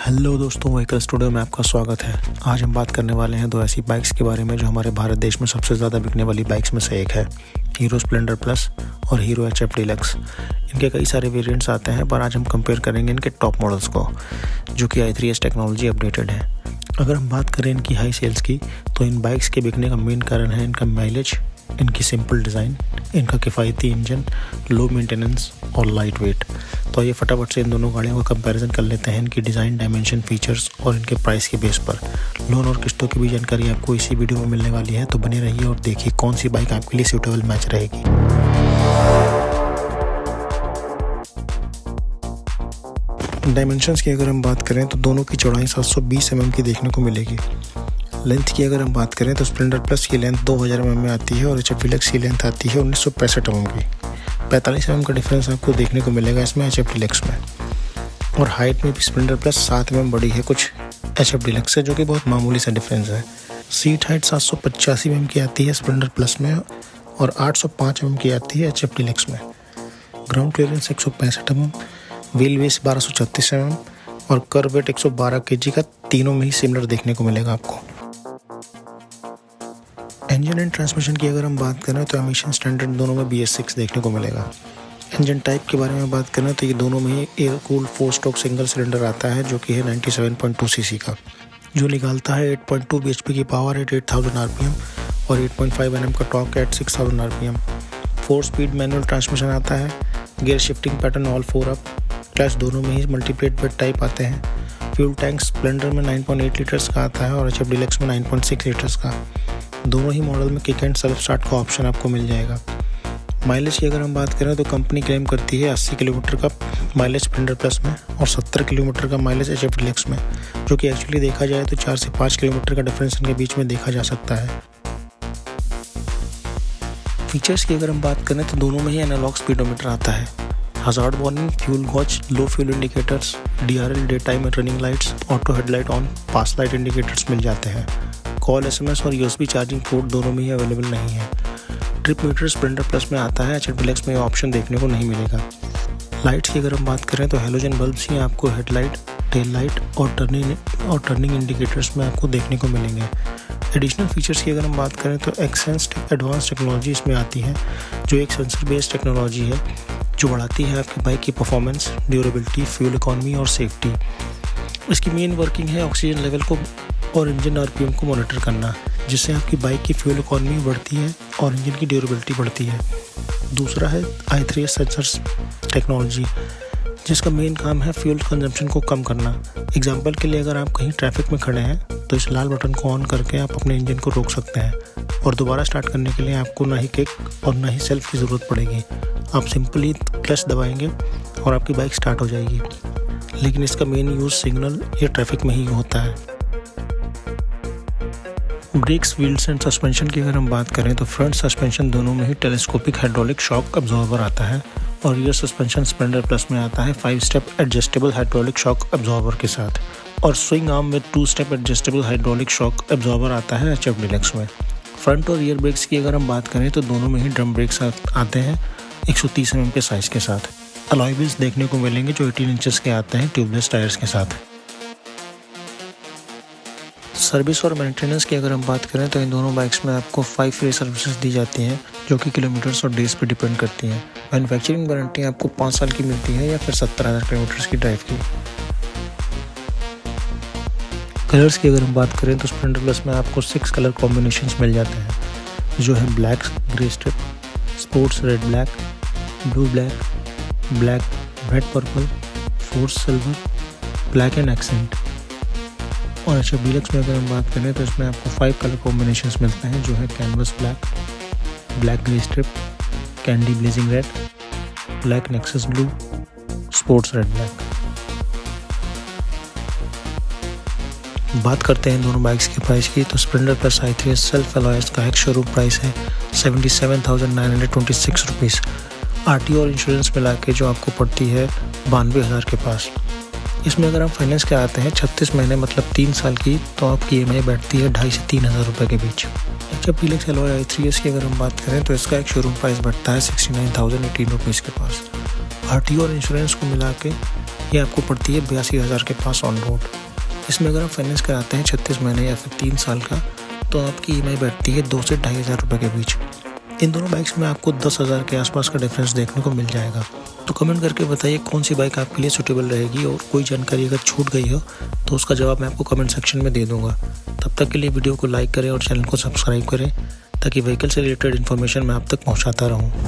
Hello दोस्तों, vehicle studio में आपका स्वागत है। आज हम बात करने वाले हैं दो ऐसी बाइक्स के बारे में जो हमारे भारत देश में सबसे ज़्यादा बिकने वाली बाइक्स में से एक है, हीरो स्प्लेंडर प्लस और हीरो HF डीलक्स। इनके कई सारे वेरिएंट्स आते हैं, पर आज हम कंपेयर करेंगे इनके टॉप मॉडल्स को, जो कि i3S टेक्नोलॉजी अपडेटेड है। अगर हम बात करें इनकी हाई सेल्स की, तो इन बाइक्स के बिकने का मेन कारण है इनका माइलेज, इनकी सिंपल डिज़ाइन, इनका किफ़ायती इंजन, लो मेंटेनेंस और लाइट वेट। तो ये फटाफट से इन दोनों गाड़ियों का कंपैरिजन कर लेते हैं इनकी डिज़ाइन, डायमेंशन, फीचर्स और इनके प्राइस के बेस पर। लोन और किस्तों की भी जानकारी आपको इसी वीडियो में मिलने वाली है, तो बने रहिए और देखिए कौन सी बाइक आपके लिए सूटेबल मैच रहेगी। डायमेंशंस की अगर हम बात करें तो दोनों की चौड़ाई 720 mm की देखने को मिलेगी। लेंथ की अगर हम बात करें तो स्प्लेंडर प्लस की लेंथ 2000 mm में आती है और HF डीलक्स की लेंथ आती है 1965 mm की। 45 mm का डिफरेंस आपको देखने को मिलेगा इसमें HF डीलक्स में। और हाइट में भी स्प्लेंडर प्लस 7 mm बड़ी है कुछ HF डीलक्स से, जो कि बहुत मामूली सा डिफरेंस है। सीट हाइट 785 mm की आती है स्प्लेंडर प्लस में और 805 mm की आती है HF डीलक्स में। Ground clearance 165 mm, wheel base 1236 mm और कर्व वेट 112 kg का तीनों में ही सिमिलर देखने को मिलेगा आपको। इंजन एंड ट्रांसमिशन की अगर हम बात करें तो एमिशन स्टैंडर्ड दोनों में BS6 देखने को मिलेगा। इंजन टाइप के बारे में बात करें तो ये दोनों में ही air cooled 4 stroke single cylinder आता है, जो कि है 97.2 cc का, जो निकालता है 8.2 bhp की पावर एट 8000 RPM और 8.5 Nm का torque eight 6000 RPM। 4 speed manual transmission आता है, gear shifting pattern all 4 up, clutch दोनों में ही मल्टीप्लेट बेड टाइप आते हैं। फ्यूल टैंक स्प्लेंडर में 9.8 लीटर्स का आता है और HF डीलक्स में 9.6 लीटर्स का। दोनों ही मॉडल में किक एंड सेल्फ स्टार्ट का ऑप्शन आपको मिल जाएगा। माइलेज की अगर हम बात करें तो कंपनी क्लेम करती है 80 किलोमीटर का माइलेज स्प्लेंडर प्लस में और 70 किलोमीटर का माइलेज HF डीलक्स में, जो कि एक्चुअली देखा जाए तो 4 से 5 किलोमीटर का डिफरेंस इनके बीच में देखा जा सकता है। फीचर्स की अगर हम बात करें तो दोनों में ही एनालॉग स्पीडोमीटर आता है, hazard warning, fuel gauge, low fuel indicators, DRL day time and running lights, auto headlight on, pass light indicators मिल जाते हैं। कॉल, SMS और USB चार्जिंग पोर्ट दोनों में ही अवेलेबल नहीं है। ट्रिप मीटर स्प्लेंडर प्लस में आता है, HF डीलक्स में ये ऑप्शन देखने को नहीं मिलेगा। लाइट्स की अगर हम बात करें तो हेलोजन बल्ब्स ही आपको हेडलाइट, टेल लाइट और टर्निंग इंडिकेटर्स में आपको देखने को मिलेंगे। एडिशनल फीचर्स की अगर हम बात करें तो एक्सेंस एडवांस टेक्नोलॉजी इसमें आती है, जो एक सेंसर बेस्ड टेक्नोलॉजी है जो बढ़ाती है आपकी बाइक की परफॉर्मेंस, ड्यूरेबिलिटी, फ्यूल इकॉनमी और सेफ्टी। इसकी मेन वर्किंग है ऑक्सीजन लेवल को और इंजन RPM को मॉनिटर करना, जिससे आपकी बाइक की फ्यूल इकॉनमी बढ़ती है और इंजन की ड्यूरेबिलिटी बढ़ती है। दूसरा है i3S सेंसर्स टेक्नोलॉजी, जिसका मेन काम है फ्यूल कंजम्पशन को कम करना। एग्जाम्पल के लिए अगर आप कहीं ट्रैफिक में खड़े हैं तो इस लाल बटन को ऑन करके आप अपने इंजन को रोक सकते हैं और दोबारा स्टार्ट करने के लिए आपको ना ही किक और ना ही सेल्फ की ज़रूरत पड़ेगी। आप सिंपली क्लच दबाएंगे और आपकी बाइक स्टार्ट हो जाएगी। लेकिन इसका मेन यूज़ सिग्नल या ट्रैफिक में ही होता है। ब्रेक्स, व्हील्स एंड सस्पेंशन की अगर हम बात करें तो फ्रंट सस्पेंशन दोनों में ही टेलीस्कोपिक हाइड्रोलिक शॉक अब्जॉर्बर आता है और रियर सस्पेंशन स्प्लेंडर प्लस में आता है 5 step adjustable hydraulic shock absorber के साथ, और स्विंग आर्म में 2 step adjustable hydraulic shock absorber आता है HF डीलक्स में। फ्रंट और रियर ब्रेक्स की अगर हम बात करें तो दोनों में ही ड्रम ब्रेक्स आते हैं 130 mm के साइज़ के साथ। अलॉय व्हील्स देखने को मिलेंगे जो 18 इंचेस के आते हैं ट्यूबलेस टायर्स के साथ। सर्विस और मेंटेनेंस की अगर हम बात करें तो इन दोनों बाइक्स में आपको 5 फ्री सर्विसेज दी जाती हैं, जो कि किलोमीटर्स और डेज पे डिपेंड करती हैं। मैन्युफैक्चरिंग वारंटी आपको 5 साल की मिलती है या फिर 70,000 किलोमीटर्स की ड्राइव की। कलर्स की अगर हम बात करें तो स्प्लेंडर प्लस में आपको 6 कलर कॉम्बिनेशंस मिल जाते हैं, जो है black grey strip, sports red black, blue black, black red purple, force silver, black and accent. और HF डीलक्स में अगर हम बात करें तो इसमें आपको 5 कलर कॉम्बिनेशंस मिलते हैं, जो है canvas black, black grey strip, candy blazing red, black nexus blue, sports red black. बात करते हैं दोनों बाइक्स के प्राइस की, तो Splendor plus i3S self alloys का एक शोरूम प्राइस है 77,926 रुपीज़। RTO और इंश्योरेंस मिला के जो आपको पड़ती है 92,000 के पास। इसमें अगर आप फाइनेंस के आते हैं 36 महीने मतलब 3 साल की, तो आपकी EMI बैठती है 2,500 से 3,000 रुपये के बीच। HF डीलक्स अलॉय i3S की अगर हम बात करें तो इसका एक शोरूम प्राइस बैठता है 69,018 रुपीज़ के पास। RTO और इंश्योरेंस को मिला के ये आपको पड़ती है 82,000 के पास ऑन रोड। इसमें अगर आप फाइनेंस कराते हैं 36 महीने या फिर 3 साल का, तो आपकी EMI बैठती है 2 से 2,500 रुपये के बीच। इन दोनों बाइक्स में आपको 10,000 के आसपास का डिफरेंस देखने को मिल जाएगा। तो कमेंट करके बताइए कौन सी बाइक आपके लिए सूटेबल रहेगी, और कोई जानकारी अगर छूट गई हो तो उसका जवाब मैं आपको कमेंट सेक्शन में दे दूंगा। तब तक के लिए वीडियो को लाइक करें और चैनल को सब्सक्राइब करें, ताकि व्हीकल से रिलेटेड इन्फॉर्मेशन मैं आप तक पहुंचाता रहूं।